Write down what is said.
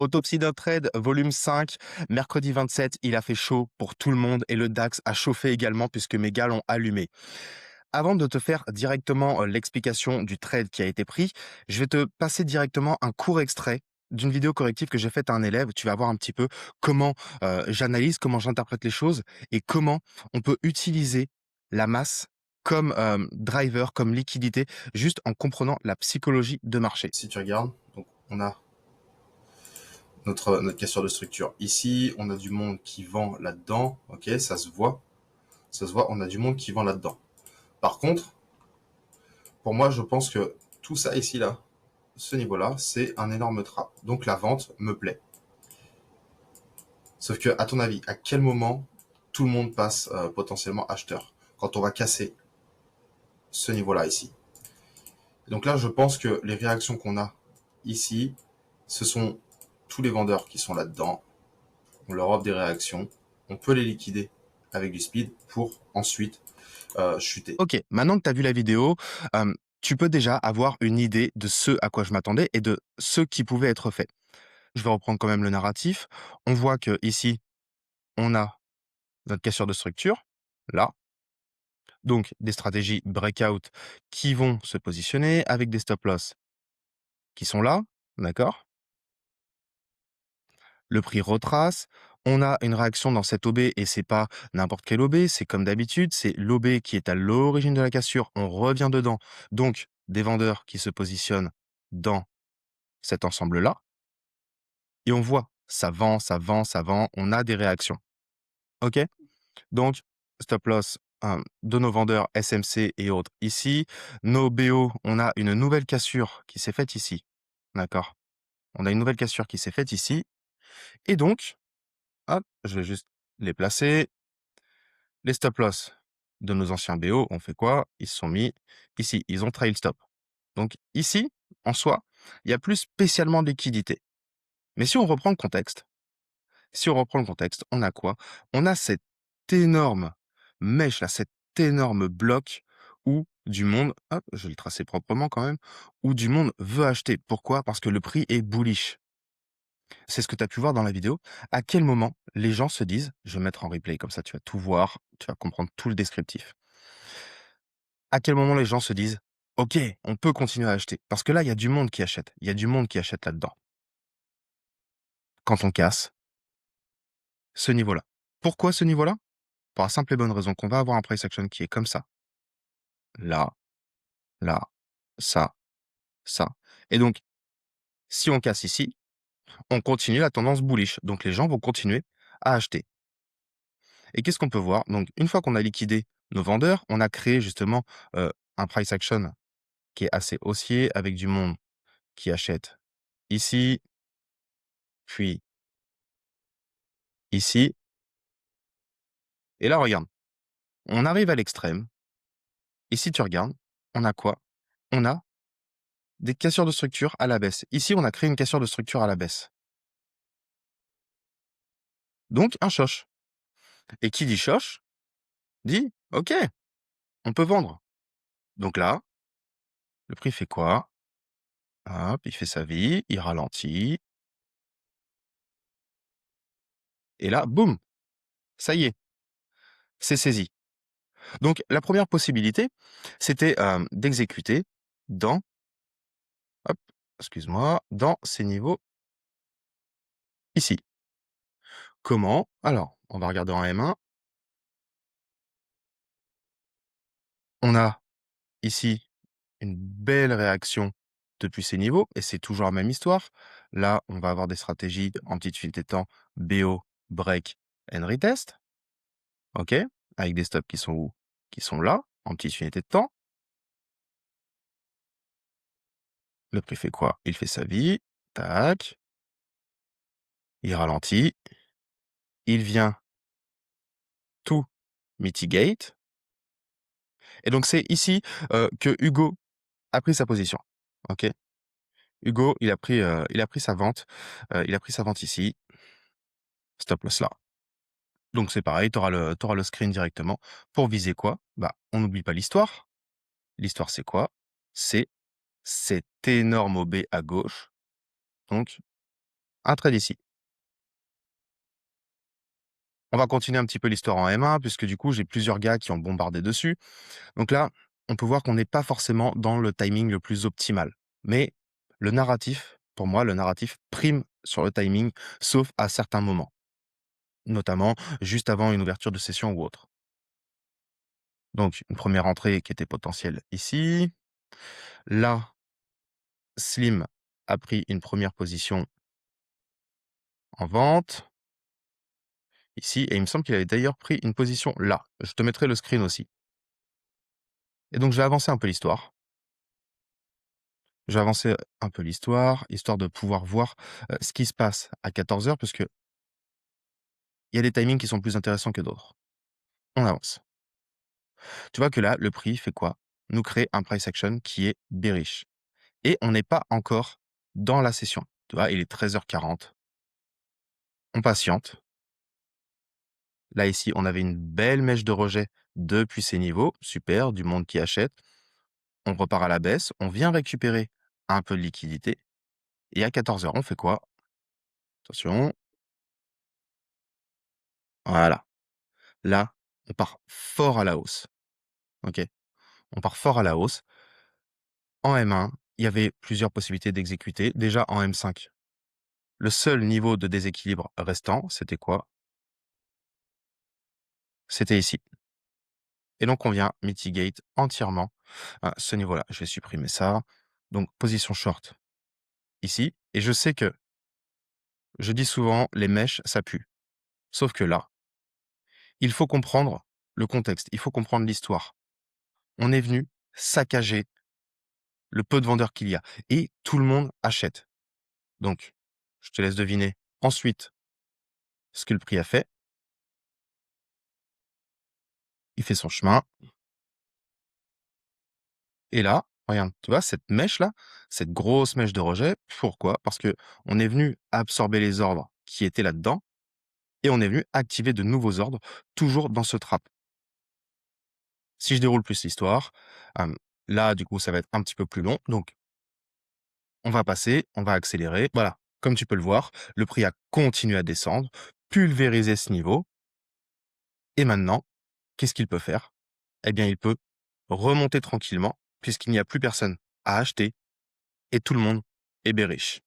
Autopsie d'un trade, volume 5, mercredi 27, il a fait chaud pour tout le monde et le DAX a chauffé également puisque mes gars l'ont allumé. Avant de te faire directement l'explication du trade qui a été pris, je vais te passer directement un court extrait d'une vidéo corrective que j'ai faite à un élève. Tu vas voir un petit peu comment j'analyse, comment j'interprète les choses et comment on peut utiliser la masse comme driver, comme liquidité, juste en comprenant la psychologie de marché. Si tu regardes, donc on a notre cassure de structure ici, on a du monde qui vend là-dedans, ok, ça se voit, on a du monde qui vend là-dedans. Par contre, pour moi, je pense que tout ça ici, là, ce niveau-là, c'est un énorme trap. Donc la vente me plaît. Sauf que, à ton avis, à quel moment tout le monde passe potentiellement acheteur quand on va casser ce niveau-là ici? Donc là, je pense que les réactions qu'on a ici, ce sont tous les vendeurs qui sont là-dedans. On leur offre des réactions. On peut les liquider avec du speed pour ensuite chuter. Ok, maintenant que tu as vu la vidéo, tu peux déjà avoir une idée de ce à quoi je m'attendais et de ce qui pouvait être fait. Je vais reprendre quand même le narratif. On voit que ici, on a notre cassure de structure, là. Donc, des stratégies breakout qui vont se positionner avec des stop loss qui sont là, d'accord? Le prix retrace. On a une réaction dans cette OB et c'est pas n'importe quelle OB, c'est comme d'habitude, c'est l'OB qui est à l'origine de la cassure. On revient dedans. Donc, des vendeurs qui se positionnent dans cet ensemble-là. Et on voit, ça vend, ça vend, ça vend. On a des réactions. OK? Donc, stop loss de nos vendeurs SMC et autres ici. Nos BO, on a une nouvelle cassure qui s'est faite ici. D'accord? On a une nouvelle cassure qui s'est faite ici. Et donc, hop, je vais juste les placer. Les stop loss de nos anciens BO, on fait quoi? Ils se sont mis ici, ils ont trail stop. Donc ici, en soi, il n'y a plus spécialement de liquidité. Mais si on reprend le contexte, on a quoi? On a cette énorme mèche là, cet énorme bloc où du monde, hop, je vais le tracer proprement quand même, où du monde veut acheter. Pourquoi? Parce que le prix est bullish. C'est ce que tu as pu voir dans la vidéo. À quel moment les gens se disent, je vais mettre en replay, comme ça tu vas tout voir, tu vas comprendre tout le descriptif. À quel moment les gens se disent, OK, on peut continuer à acheter. Parce que là, il y a du monde qui achète. Il y a du monde qui achète là-dedans. Quand on casse ce niveau-là. Pourquoi ce niveau-là? Pour la simple et bonne raison qu'on va avoir un price action qui est comme ça. Là, là, ça, ça. Et donc, si on casse ici, on continue la tendance bullish. Donc, les gens vont continuer à acheter. Et qu'est-ce qu'on peut voir? Donc, une fois qu'on a liquidé nos vendeurs, on a créé justement un price action qui est assez haussier avec du monde qui achète ici, puis ici. Et là, regarde, on arrive à l'extrême. Et si tu regardes, on a quoi? On a des cassures de structure à la baisse. Ici, on a créé une cassure de structure à la baisse. Donc, un shosh. Et qui dit shosh, dit, OK, on peut vendre. Donc là, le prix fait quoi? Hop, il fait sa vie, il ralentit. Et là, boum, ça y est, c'est saisi. Donc, la première possibilité, c'était d'exécuter dans, hop, excuse-moi, dans ces niveaux ici. Comment? Alors, on va regarder en M1. On a ici une belle réaction depuis ces niveaux et c'est toujours la même histoire. Là, on va avoir des stratégies anti-tilté temps, BO, break and retest. OK? Avec des stops qui sont où? Qui sont là, en petite unité de temps. Le prix fait quoi? Il fait sa vie. Tac. Il ralentit. Il vient tout mitigate. Et donc, c'est ici que Hugo a pris sa position. OK? Hugo, il a pris sa vente. Il a pris sa vente ici. Stop loss là. Donc c'est pareil, tu auras le screen directement. Pour viser quoi? Bah, on n'oublie pas l'histoire. L'histoire, c'est quoi? C'est cet énorme OB à gauche. Donc, un trade ici. On va continuer un petit peu l'histoire en M1 puisque du coup, j'ai plusieurs gars qui ont bombardé dessus. Donc là, on peut voir qu'on n'est pas forcément dans le timing le plus optimal. Mais le narratif, pour moi, le narratif prime sur le timing, sauf à certains moments, notamment juste avant une ouverture de session ou autre. Donc, une première entrée qui était potentielle ici. Là, Slim a pris une première position en vente, ici, et il me semble qu'il avait d'ailleurs pris une position là. Je te mettrai le screen aussi. Et donc, je vais avancer un peu l'histoire. Je vais avancer un peu l'histoire, histoire de pouvoir voir ce qui se passe à 14 heures, parce qu'il y a des timings qui sont plus intéressants que d'autres. On avance. Tu vois que là, le prix fait quoi? Nous crée un price action qui est bearish. Et on n'est pas encore dans la session. Tu vois, il est 13h40. On patiente. Là, ici, on avait une belle mèche de rejet depuis ces niveaux. Super, du monde qui achète. On repart à la baisse. On vient récupérer un peu de liquidité. Et à 14 heures, on fait quoi? Attention. Voilà. Là, on part fort à la hausse. OK? On part fort à la hausse. En M1, il y avait plusieurs possibilités d'exécuter. Déjà en M5, le seul niveau de déséquilibre restant, c'était quoi? C'était ici. Et donc on vient mitigate entièrement, ce niveau-là. Je vais supprimer ça. Donc position short ici, et je sais que je dis souvent: «Les mèches, ça pue». Sauf que là, il faut comprendre le contexte, il faut comprendre l'histoire. On est venu saccager le peu de vendeurs qu'il y a et tout le monde achète. Donc, je te laisse deviner ensuite ce que le prix a fait. Il fait son chemin et là, regarde, tu vois cette mèche-là, cette grosse mèche de rejet, pourquoi? Parce que on est venu absorber les ordres qui étaient là-dedans et on est venu activer de nouveaux ordres, toujours dans ce trap. Si je déroule plus l'histoire, là, du coup, ça va être un petit peu plus long, donc on va passer, on va accélérer. Voilà, comme tu peux le voir, le prix a continué à descendre, pulvériser ce niveau et maintenant, qu'est-ce qu'il peut faire? Eh bien, il peut remonter tranquillement puisqu'il n'y a plus personne à acheter et tout le monde est bearish.